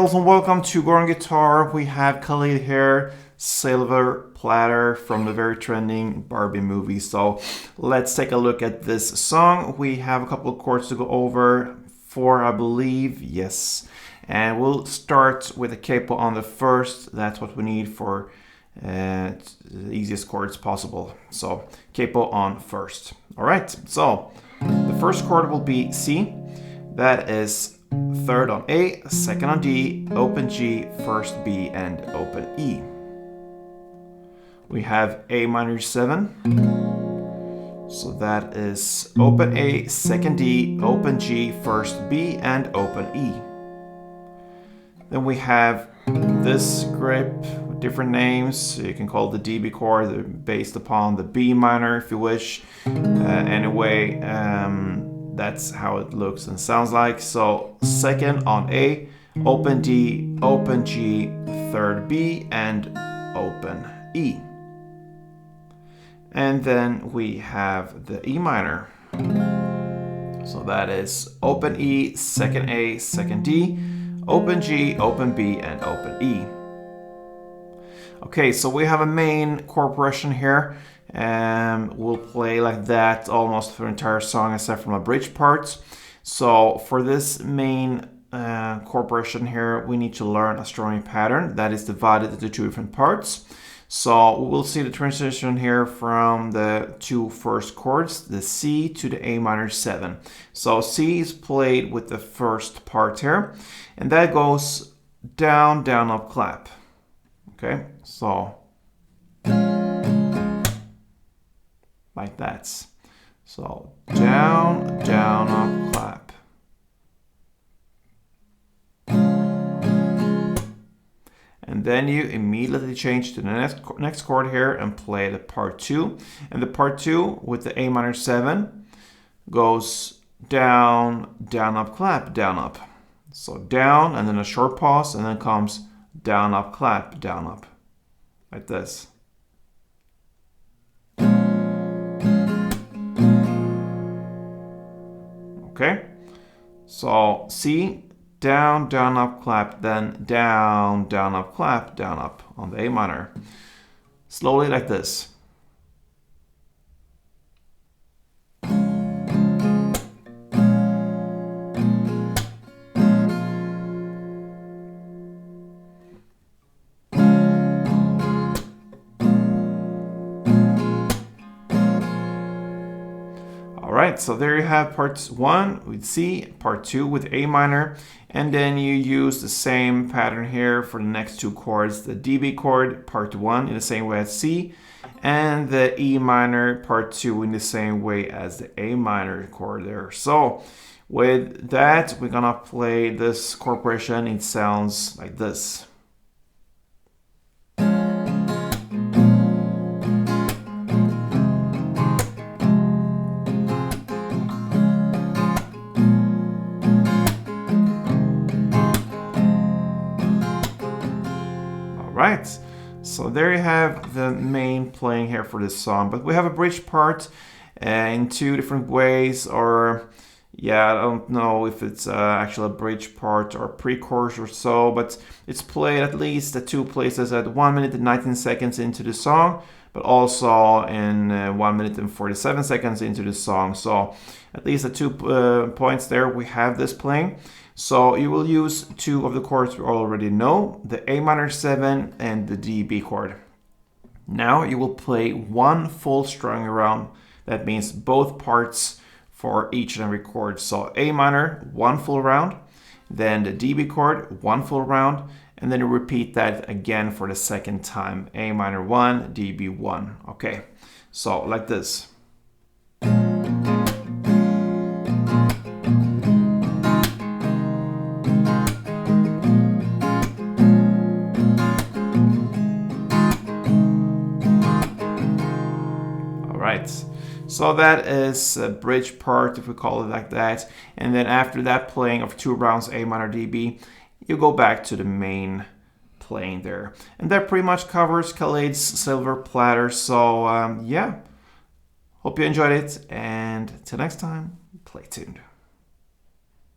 girls, and welcome to Go On Guitar. We have KHALID here, Silver Platter from the very trending Barbie movie. So let's take a look at this song. We have a couple of chords to go over, 4 I believe, yes. And we'll start with a capo on the first. That's what we need for the easiest chords possible. So capo on first. All right, so the first chord will be C. That is third on A, second on D, open G, first B, and open E. We have A minor 7. So that is open A, second D, open G, first B, and open E. Then we have this grip with different names. You can call it the DB chord based upon the B minor if you wish. Anyway, that's how it looks and sounds like. So second on A, open D, open G, third B, and open E. And then we have the E minor. So that is open E, second A, second D, open G, open B, and open E. Okay, so we have a main chord progression here. We'll play like that almost for the entire song except for my bridge parts. So for this main chord progression here, we need to learn a strumming pattern that is divided into 2 different parts. So we'll see the transition here from the 2 first chords, the C to the A minor 7. So C is played with the first part here, and that goes down, down, up, clap. Okay, so like that. So down, down, up, clap. And then you immediately change to the next chord here and play the part 2. And the part 2 with the A minor 7 goes down, down, up, clap, down, up. So down and then a short pause and then comes down, up, clap, down, up. Like this. Okay, so C, down, down, up, clap, then down, down, up, clap, down, up on the A minor. Slowly like this. Alright, so there you have part 1 with C, part 2 with A minor, and then you use the same pattern here for the next 2 chords, the DB chord, part 1 in the same way as C, and the E minor, part 2 in the same way as the A minor chord there. So with that, we're gonna play this chord progression. It sounds like this. Right, so there you have the main playing here for this song, but we have a bridge part in 2 different ways, or yeah, I don't know if it's actually a bridge part or pre-chorus or so, but it's played at least at 2 places at 1 minute and 19 seconds into the song, but also in 1 minute and 47 seconds into the song. So at least at 2 points there we have this playing. So you will use 2 of the chords we already know, the A minor 7 and the DB chord. Now you will play 1 full strumming round. That means both parts for each and every chord. So A minor, 1 full round, then the DB chord, 1 full round, and then you repeat that again for the second time. A minor 1, DB 1. Okay, so like this. So that is a bridge part, if we call it like that. And then after that playing of 2 rounds A minor DB, you go back to the main playing there. And that pretty much covers KHALID's Silver Platter. So yeah, hope you enjoyed it. And till next time, play tuned.